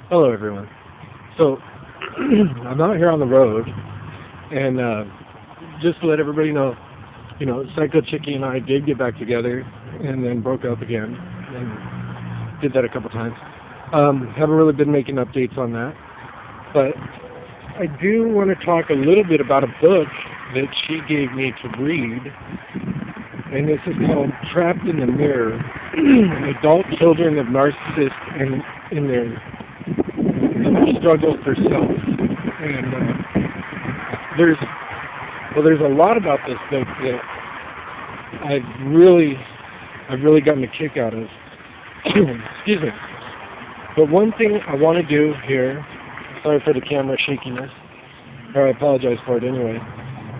Hello, everyone. So, I'm out here on the road, and just to let everybody know, Psycho Chicky and I did get back together, and then broke up again, and did that a couple times. Haven't really been making updates on that, but I do want to talk a little bit about a book that she gave me to read, and this is called Trapped in the Mirror: Adult Children of Narcissists and in their struggle for self. And there's there's a lot about this book that I've really gotten a kick out of. Excuse me. But one thing I want to do here, sorry for the camera shakiness, or I apologize for it anyway.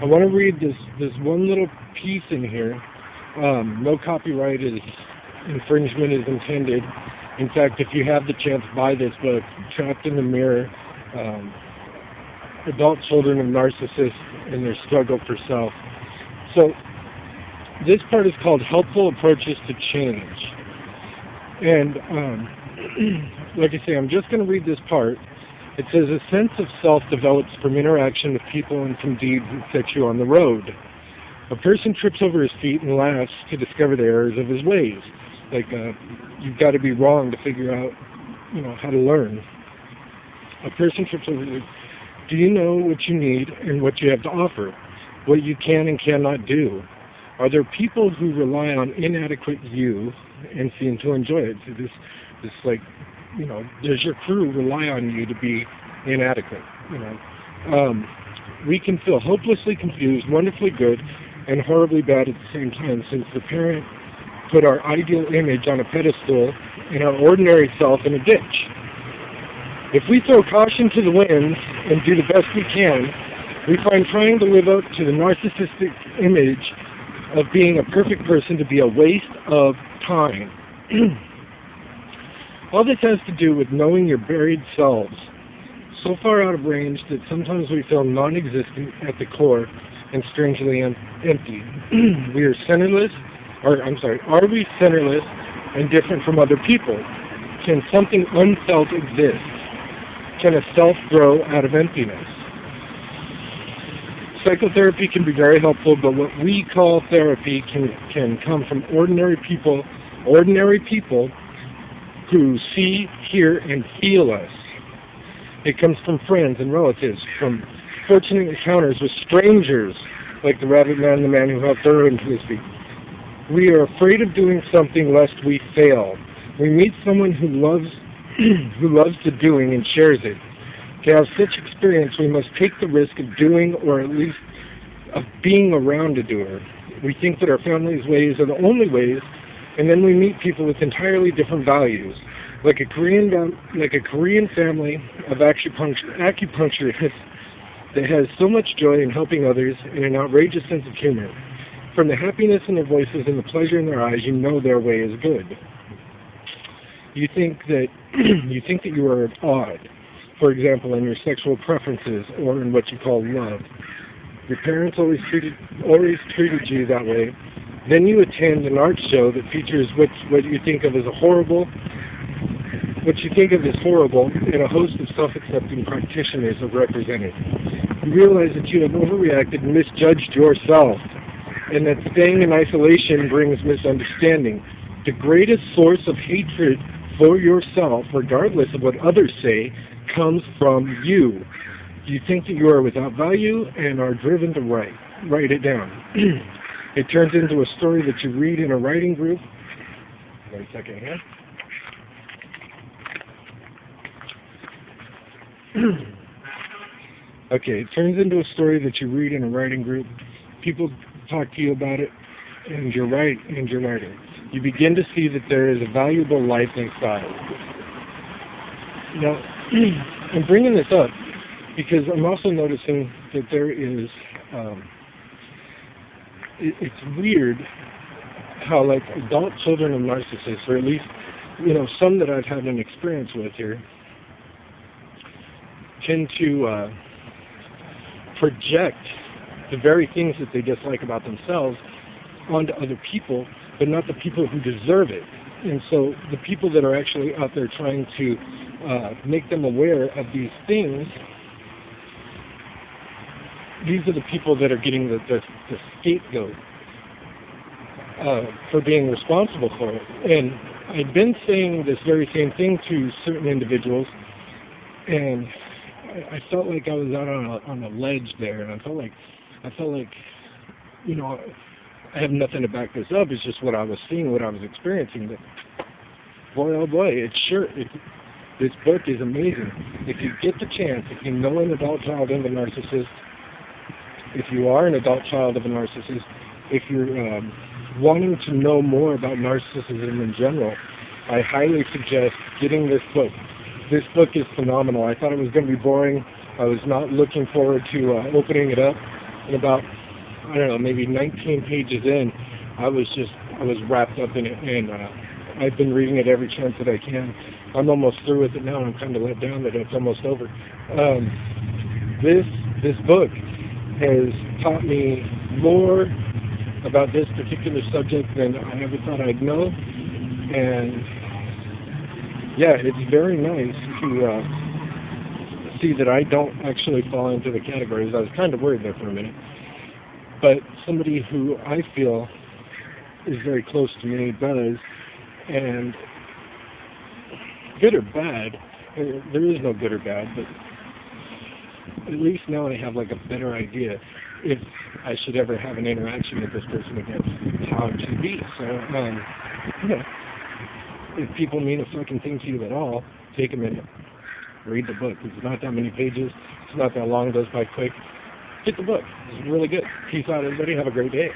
I want to read this one little piece in here. No copyright infringement is intended. In fact, if you have the chance, buy this book, Trapped in the Mirror, Adult Children of Narcissists and Their Struggle for Self. So, this part is called Helpful Approaches to Change. And, like I say, I'm just going to read this part. It says, a sense of self develops from interaction with people and from deeds that set you on the road. A person trips over his feet and laughs to discover the errors of his ways. Like, you've got to be wrong to figure out, how to learn. A person trips over his feet. Do you know what you need and what you have to offer? What you can and cannot do? Are there people who rely on inadequate you and seem to enjoy it? So this does your crew rely on you to be inadequate? We can feel hopelessly confused, wonderfully good, and horribly bad at the same time, since the parent put our ideal image on a pedestal and our ordinary self in a ditch. If we throw caution to the winds and do the best we can, we find trying to live up to the narcissistic image of being a perfect person to be a waste of time. All this has to do with knowing your buried selves, so far out of range that sometimes we feel non-existent at the core and strangely empty. We are centerless, are we centerless and different from other people? Can something unfelt exist? Can a self grow out of emptiness? Psychotherapy can be very helpful, but what we call therapy can come from ordinary people who see, hear, and feel us. It comes from friends and relatives, from fortunate encounters with strangers, like the rabbit man and the man who helped her into his feet. We are afraid of doing something lest we fail. We meet someone who loves the doing and shares it. To have such experience, we must take the risk of doing, or at least of being around a doer. We think that our family's ways are the only ways, and then we meet people with entirely different values, like a Korean family of acupuncturists that has so much joy in helping others and an outrageous sense of humor. From the happiness in their voices and the pleasure in their eyes, you know their way is good. You think that you are odd, for example, in your sexual preferences or in what you call love. Your parents always treated you that way. Then you attend an art show that features what you think of as horrible, and a host of self-accepting practitioners are represented. You realize that you have overreacted and misjudged yourself, and that staying in isolation brings misunderstanding. The greatest source of hatred for yourself, regardless of what others say, comes from you. You think that you are without value and are driven to write it down. It turns into a story that you read in a writing group. One second here. Okay, it turns into a story that you read in a writing group. People talk to you about it, and you're writing. You begin to see that there is a valuable life inside. Now, I'm bringing this up because I'm also noticing that there is, it's weird how, like, adult children of narcissists, or at least, some that I've had an experience with here, tend to project the very things that they dislike about themselves onto other people, but not the people who deserve it. And so the people that are actually out there trying to make them aware of these things, these are the people that are getting the scapegoat for being responsible for it. And I've been saying this very same thing to certain individuals, and I felt like I was out on a ledge there, and I felt like, you know, I have nothing to back this up. It's just what I was seeing, what I was experiencing. But boy, oh boy, this book is amazing. If you get the chance, if you know an adult child of a narcissist, if you are an adult child of a narcissist, if you're wanting to know more about narcissism in general, I highly suggest getting this book. This book is phenomenal. I thought it was going to be boring. I was not looking forward to opening it up. And about, I don't know, maybe 19 pages in, I was wrapped up in it, and I've been reading it every chance that I can. I'm almost through with it now, and I'm kind of let down that it's almost over. This book has taught me more about this particular subject than I ever thought I'd know, and yeah, it's very nice to see that I don't actually fall into the categories. I was kind of worried there for a minute, but somebody who I feel is very close to me does, and good or bad, there is no good or bad, but at least now I have like a better idea if I should ever have an interaction with this person again, how it should be. So, yeah, if people mean a fucking thing to you at all, take a minute, read the book. It's not that many pages, it's not that long, it goes by quick. Get the book, it's really good. Peace out, everybody, have a great day.